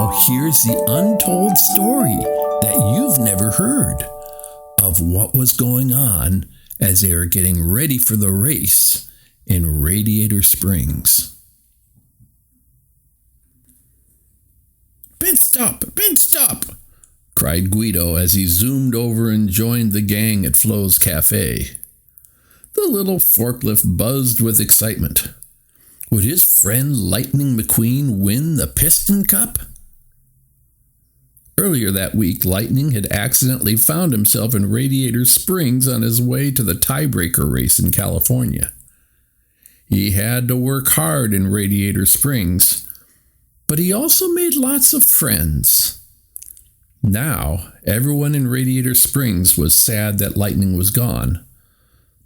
Now here's the untold story that you've never heard of what was going on as they were getting ready for the race in Radiator Springs. "Pit stop! Pit stop!" cried Guido as he zoomed over and joined the gang at Flo's Cafe. The little forklift buzzed with excitement. Would his friend Lighting McQueen win the Piston Cup? Earlier that week, Lightning had accidentally found himself in Radiator Springs on his way to the tiebreaker race in California. He had to work hard in Radiator Springs, but he also made lots of friends. Now, everyone in Radiator Springs was sad that Lightning was gone,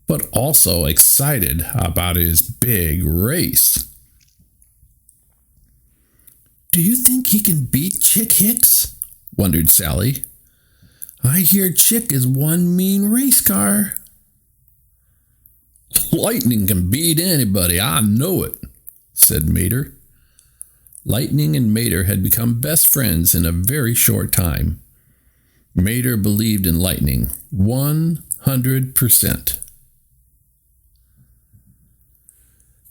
but also excited about his big race. "Do you think he can beat Chick Hicks?" wondered Sally. "I hear Chick is one mean race car." "Lightning can beat anybody, I know it," said Mater. Lightning and Mater had become best friends in a very short time. Mater believed in Lightning 100%.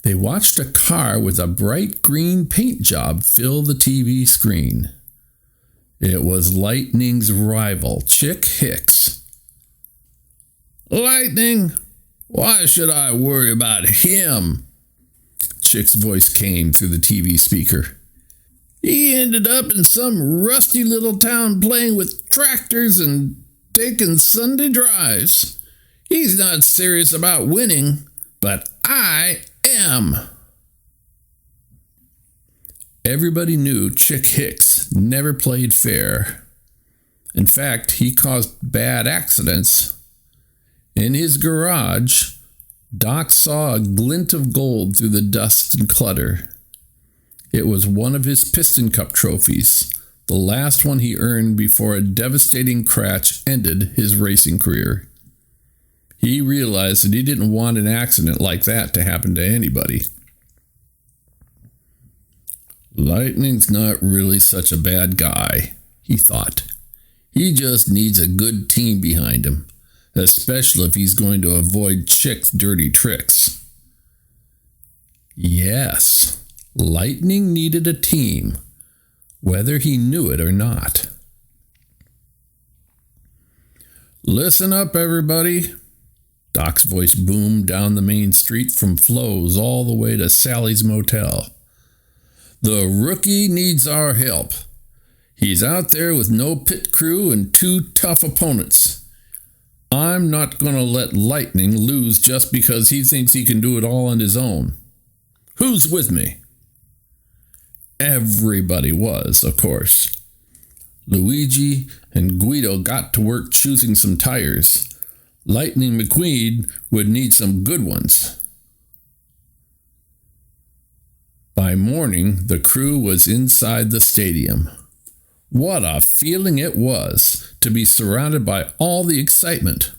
They watched a car with a bright green paint job fill the TV screen. It was Lightning's rival, Chick Hicks. "Lightning? Why should I worry about him?" Chick's voice came through the TV speaker. "He ended up in some rusty little town playing with tractors and taking Sunday drives. He's not serious about winning, but I am." Everybody knew Chick Hicks never played fair. In fact, he caused bad accidents. In his garage, Doc saw a glint of gold through the dust and clutter. It was one of his Piston Cup trophies, the last one he earned before a devastating crash ended his racing career. He realized that he didn't want an accident like that to happen to anybody. "Lightning's not really such a bad guy," he thought. "He just needs a good team behind him, especially if he's going to avoid Chick's dirty tricks." Yes, Lightning needed a team, whether he knew it or not. "Listen up, everybody." Doc's voice boomed down the main street from Flo's all the way to Sally's motel. "The rookie needs our help. He's out there with no pit crew and two tough opponents. I'm not going to let Lightning lose just because he thinks he can do it all on his own. Who's with me?" Everybody was, of course. Luigi and Guido got to work choosing some tires. Lighting McQueen would need some good ones. By morning, the crew was inside the stadium. What a feeling it was to be surrounded by all the excitement.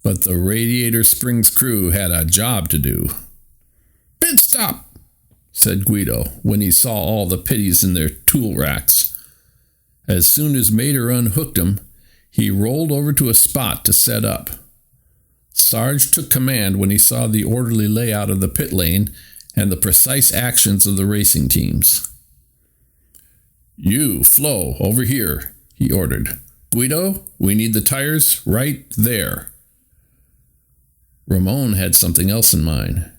But the Radiator Springs crew had a job to do. "Pit stop," said Guido when he saw all the pitties in their tool racks. As soon as Mater unhooked him, he rolled over to a spot to set up. Sarge took command when he saw the orderly layout of the pit lane and the precise actions of the racing teams. "You, Flo, over here," he ordered. "Guido, we need the tires right there." Ramon had something else in mind.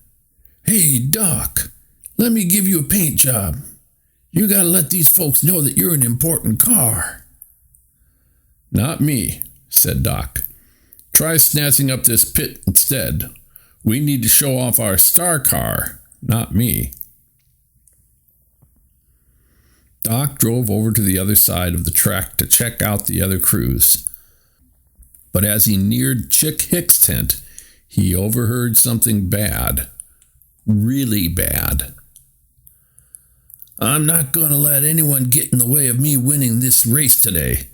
"Hey, Doc, let me give you a paint job. You gotta let these folks know that you're an important car." "Not me," said Doc. "Try snatching up this pit instead. We need to show off our star car, not me." Doc drove over to the other side of the track to check out the other crews. But as he neared Chick Hicks' tent, he overheard something bad. Really bad. "I'm not going to let anyone get in the way of me winning this race today,"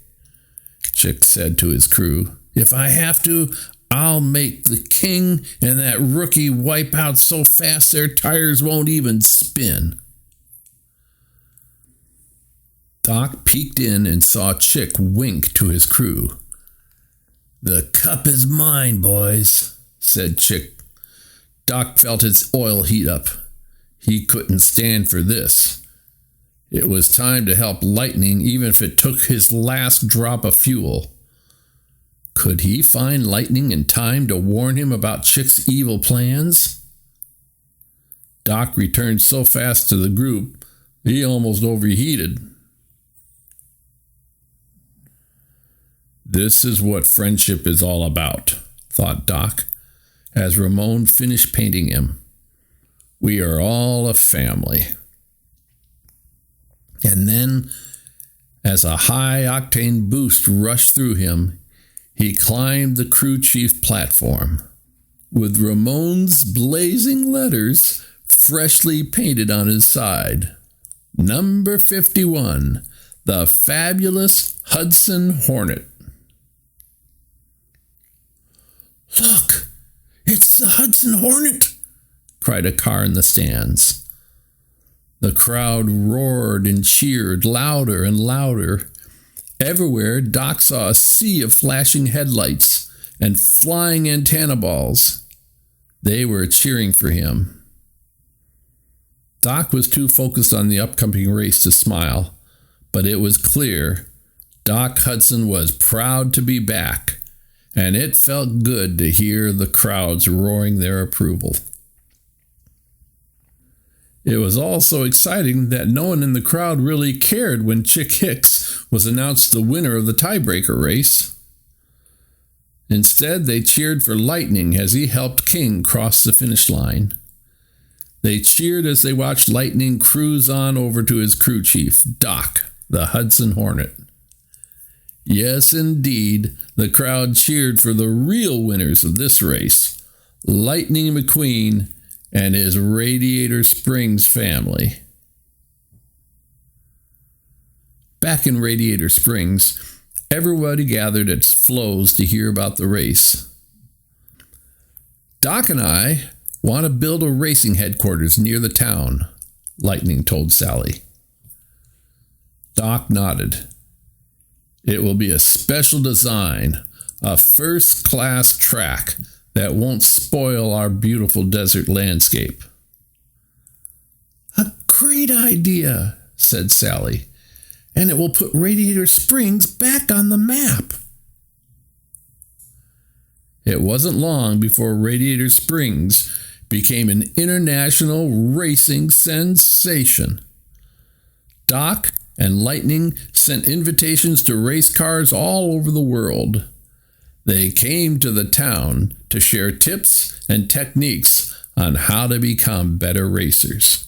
Chick said to his crew. "If I have to, I'll make the king and that rookie wipe out so fast their tires won't even spin." Doc peeked in and saw Chick wink to his crew. "The cup is mine, boys," said Chick. Doc felt its oil heat up. He couldn't stand for this. It was time to help Lightning, even if it took his last drop of fuel. Could he find Lightning in time to warn him about Chick's evil plans? Doc returned so fast to the group, he almost overheated. "This is what friendship is all about," thought Doc, as Ramon finished painting him. "We are all a family." And then, as a high-octane boost rushed through him, he climbed the crew chief platform, with Ramon's blazing letters freshly painted on his side. Number 51, the fabulous Hudson Hornet. "Look, it's the Hudson Hornet!" cried a car in the stands. The crowd roared and cheered louder and louder. Everywhere, Doc saw a sea of flashing headlights and flying antenna balls. They were cheering for him. Doc was too focused on the upcoming race to smile, but it was clear Doc Hudson was proud to be back, and it felt good to hear the crowds roaring their approval. It was all so exciting that no one in the crowd really cared when Chick Hicks was announced the winner of the tiebreaker race. Instead, they cheered for Lightning as he helped King cross the finish line. They cheered as they watched Lightning cruise on over to his crew chief, Doc, the Hudson Hornet. Yes, indeed, the crowd cheered for the real winners of this race, Lighting McQueen and his Radiator Springs family. Back in Radiator Springs, everybody gathered at Flo's to hear about the race. "Doc and I want to build a racing headquarters near the town," Lightning told Sally. Doc nodded. "It will be a special design, a first-class track that won't spoil our beautiful desert landscape." "A great idea," said Sally, "and it will put Radiator Springs back on the map." It wasn't long before Radiator Springs became an international racing sensation. Doc and Lightning sent invitations to race cars all over the world. They came to the town to share tips and techniques on how to become better racers.